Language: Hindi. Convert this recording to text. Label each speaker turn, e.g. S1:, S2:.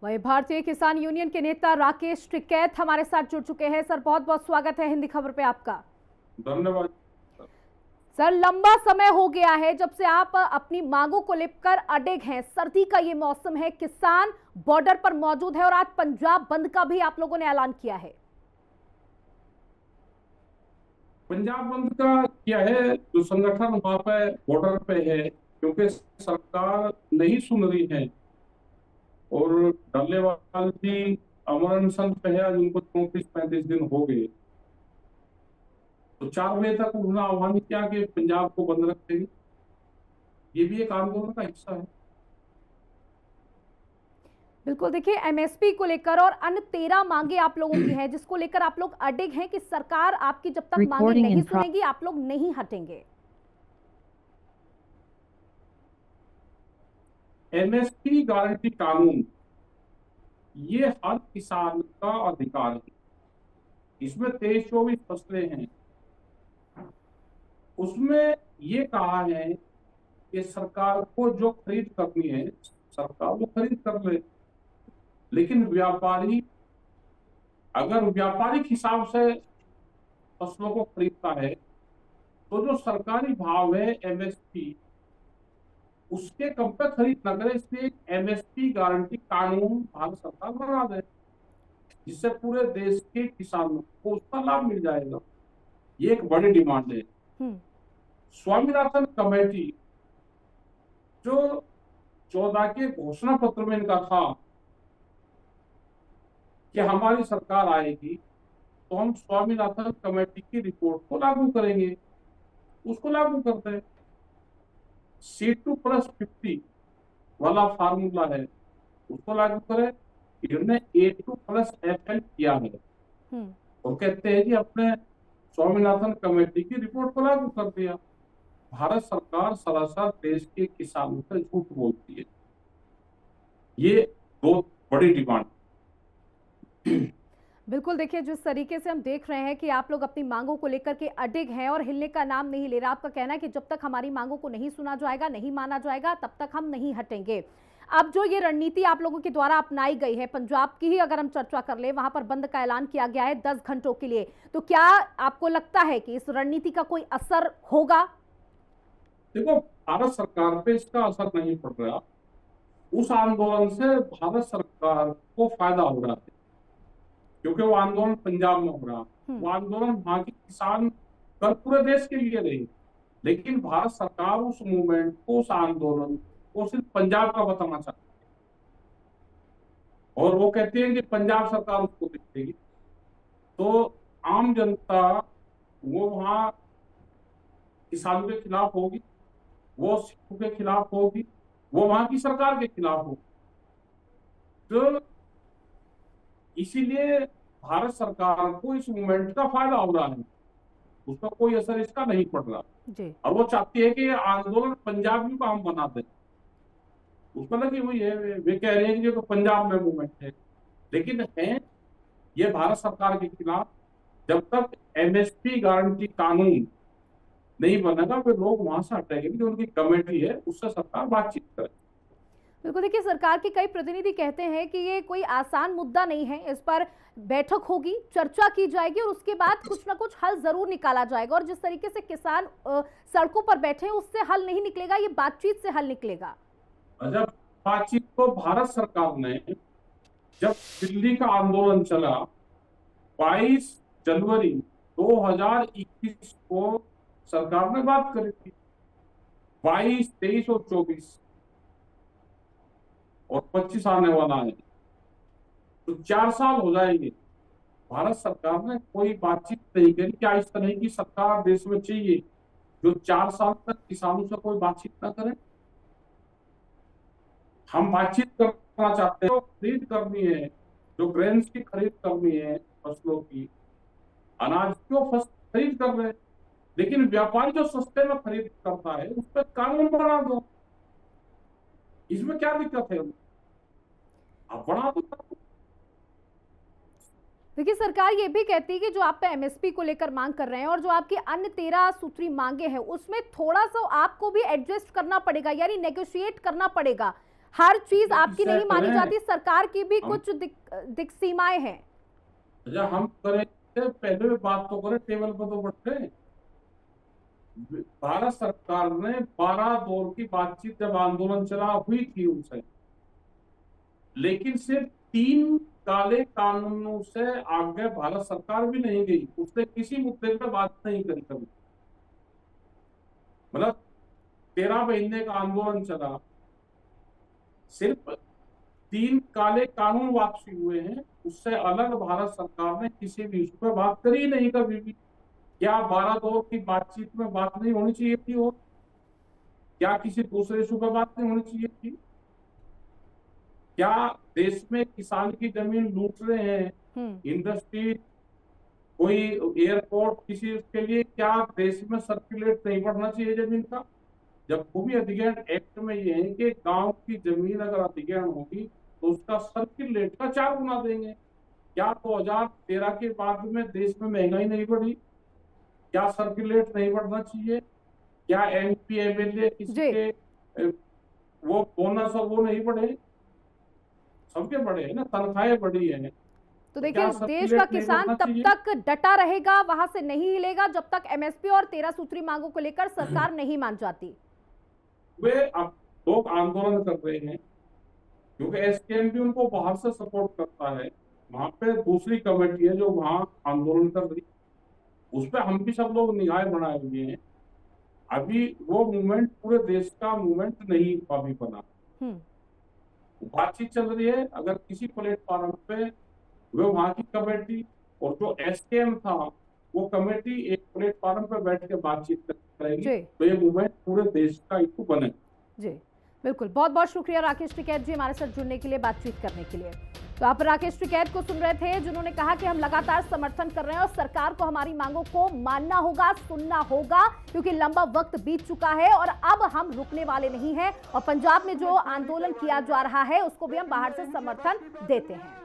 S1: वही भारतीय किसान यूनियन के नेता राकेश टिकैत हमारे साथ जुड़ चुके हैं। सर, बहुत बहुत स्वागत है हिंदी खबर पे आपका।
S2: धन्यवाद
S1: सर, लंबा समय हो गया है जब से आप अपनी मांगों को लेकर अडिग हैं। सर्दी का ये मौसम है, किसान बॉर्डर पर मौजूद है और आज पंजाब बंद का भी आप लोगों ने ऐलान किया है।
S2: पंजाब बंद का क्या है, जो संगठन वहां पे बॉर्डर पे है, क्योंकि सरकार नहीं सुन रही है और डल्लेवाल जी अमर अनशन पे है। आज उनको 34-35 दिन हो गए, तो 4 बजे तक उन्होंने आह्वान किया कि पंजाब को बंद रखेंगे। ये भी एक आंदोलन का हिस्सा है।
S1: बिल्कुल, देखिए एमएसपी को लेकर और अन्य 13 मांगे आप लोगों की हैं, जिसको लेकर आप लोग अडिग हैं कि सरकार आपकी जब तक मांगे नहीं सुनेगी आप लोग नहीं हटेंगे।
S2: एमएसपी गारंटी कानून ये हर किसान का अधिकार है। इसमें 23-24 फसलें हैं। उसमें ये कहा है कि सरकार को जो खरीद करनी है सरकार वो खरीद कर ले, लेकिन व्यापारी अगर व्यापारिक हिसाब से फसलों को खरीदता है तो जो सरकारी भाव है एमएसपी उसके कम पे खरीद न करे। इसलिए एमएसपी गारंटी कानून भारत सरकार बना दे, जिससे पूरे देश के किसानों को उसका लाभ मिल जाएगा। ये एक बड़ी डिमांड है। स्वामीनाथन कमेटी जो 14 के घोषणा पत्र में इनका था कि हमारी सरकार आएगी तो हम स्वामीनाथन कमेटी की रिपोर्ट को लागू करेंगे, उसको लागू करते हैं। C2+50 वाला फार्मूला है, उसको लागू करें। इन्होंने A2+FL किया है और कहते हैं कि अपने स्वामीनाथन कमेटी की रिपोर्ट को लागू कर दिया। भारत सरकार सरासर देश के किसानों से झूठ बोलती है। ये दो बड़ी डिमांड।
S1: बिल्कुल, देखिए जिस तरीके से हम देख रहे हैं कि आप लोग अपनी मांगों को लेकर के अडिग हैं और हिलने का नाम नहीं ले रहा। आपका कहना है कि जब तक हमारी मांगों को नहीं सुना जाएगा, नहीं माना जाएगा, तब तक हम नहीं हटेंगे। अब जो ये रणनीति आप लोगों के द्वारा अपनाई गई है, पंजाब की ही अगर हम चर्चा कर ले, वहां पर बंद का ऐलान किया गया है 10 घंटों के लिए, तो क्या आपको लगता है कि इस रणनीति का कोई असर होगा?
S2: देखो, भारत सरकार पे इसका असर नहीं पड़ रहा। उस आंदोलन से भारत सरकार को फायदा हो रहा है, क्योंकि वो आंदोलन पंजाब में हो रहा। वो आंदोलन वहां के किसान कर पूरे देश के लिए रही, लेकिन भारत सरकार उस मूवमेंट को, उस आंदोलन को सिर्फ पंजाब का बताना चाहती है और वो कहते हैं कि पंजाब सरकार उसको देखेगी। तो आम जनता वो वहां किसानों के खिलाफ होगी, वो सिखों के खिलाफ होगी, वो वहां की सरकार के खिलाफ होगी। तो इसीलिए भारत सरकार को इस मूवमेंट का फायदा हो रहा है, उसका कोई असर इसका नहीं पड़ रहा जी। और वो चाहती है कि आंदोलन पंजाब में हम बना दें। उसमें लगी हुई है, वे कह रहे हैं कि तो पंजाब में मूवमेंट है, लेकिन है ये भारत सरकार के खिलाफ। जब तक एमएसपी गारंटी कानून नहीं बनेगा फिर लोग वहां से हटेंगे। जो उनकी कमेटी है उससे सरकार बातचीत करे।
S1: बिल्कुल, देखिए सरकार के कई प्रतिनिधि कहते हैं कि ये कोई आसान मुद्दा नहीं है, इस पर बैठक होगी, चर्चा की जाएगी और उसके बाद कुछ ना कुछ हल जरूर निकाला जाएगा। और जिस तरीके से किसान सड़कों पर बैठे हैं उससे हल नहीं निकलेगा, ये बातचीत से हल निकलेगा।
S2: जब बातचीत तो भारत सरकार ने, जब दिल्ली का आंदोलन चला 22 जनवरी 2021 को सरकार ने बात करी थी। 22, 23 और 24 और 25 आने वाला है, तो 4 साल हो जाएंगे। भारत सरकार ने कोई बातचीत नहीं करी। क्या इस तरह की सरकार देश में चाहिए जो 4 साल तक किसानों से कोई बातचीत ना करे? हम बातचीत करना चाहते हैं, जो खरीद करनी है, जो ग्रेन्स की खरीद करनी है, फसलों की, अनाज क्यों खरीद कर रहे हैं, लेकिन व्यापारी जो सस्ते में खरीद करता है उस पर कानून बना दो। इसमें क्या दिक्कत है? आप बना दो।
S1: देखिए सरकार ये भी कहती है कि जो आप पे एमएसपी को लेकर मांग कर रहे हैं और जो आपकी अन्य 13 सूत्री मांगे हैं उसमें थोड़ा सा आपको भी एडजस्ट करना पड़ेगा, यानी नेगोशिएट करना पड़ेगा। हर चीज आपकी
S2: इससे
S1: नहीं मानी
S2: करें
S1: जाती, सरकार की भी
S2: हम
S1: कुछ दिक सीमाएं हैं।
S2: जब हम करें पहले भी बात तो करें, टेबल पर तो बैठे। भारत सरकार ने 12 दौर की बातचीत जब आंदोलन चला हुई थी उनसे, लेकिन सिर्फ 3 काले कानूनों से आगे भारत सरकार भी नहीं गई, उसने किसी मुद्दे पर बात नहीं करी कभी। मतलब 13 महीने का आंदोलन चला, सिर्फ 3 काले कानून वापसी हुए हैं, उससे अलग भारत सरकार ने किसी भी इशू पर बात करी नहीं कभी भी। क्या 12 दौर की बातचीत में बात नहीं होनी चाहिए थी? और क्या किसी दूसरे इशू पर बात नहीं होनी चाहिए थी? क्या देश में किसान की जमीन लूट रहे हैं, इंडस्ट्री, कोई एयरपोर्ट, किसी उसके लिए क्या देश में सर्कुलेट नहीं बढ़ना चाहिए जमीन का? जब भूमि अधिग्रहण एक्ट में ये है कि गांव की जमीन अगर अधिग्रहण होगी तो उसका सर्कुलेट का 4 गुना देंगे। क्या 2013 के बाद में देश में महंगाई नहीं बढ़ी? क्या सर्कुलेट नहीं बढ़ना चाहिए? क्या एमपी एमएलए किसी के वो बोनस और वो नहीं बढ़े? सबके बढ़े है ना, तनख्वाहें बढ़ी है।
S1: तो देखिए, देश का किसान तब तक डटा रहेगा, वहां से नहीं हिलेगा जब तक एमएसपी और 13 सूत्री मांगों को लेकर सरकार नहीं मान जाती।
S2: वे अब लोग आंदोलन कर रहे हैं क्योंकि एसकेएम भी उनको बाहर से सपोर्ट करता है। वहां पे दूसरी कमेटी है जो वहां आंदोलन कर रही, उस पर हम भी सब लोग निगाह बनाए हुए हैं। अभी वो मूवमेंट पूरे देश का मूवमेंट नहीं अभी बना, बातचीत चल रही है। अगर किसी प्लेटफॉर्म पे वे वहां की कमेटी और जो एसकेएम था वो कमेटी एक प्लेटफॉर्म पे बैठ के बातचीत करेगी तो ये मूवमेंट पूरे देश का इशू बने।
S1: जी बिल्कुल, बहुत बहुत शुक्रिया राकेश टिकैत जी हमारे साथ जुड़ने के लिए, बातचीत करने के लिए। तो आप राकेश टिकैत को सुन रहे थे, जिन्होंने कहा कि हम लगातार समर्थन कर रहे हैं और सरकार को हमारी मांगों को मानना होगा, सुनना होगा, क्योंकि लंबा वक्त बीत चुका है और अब हम रुकने वाले नहीं हैं। और पंजाब में जो आंदोलन किया जा रहा है उसको भी हम बाहर से समर्थन देते हैं।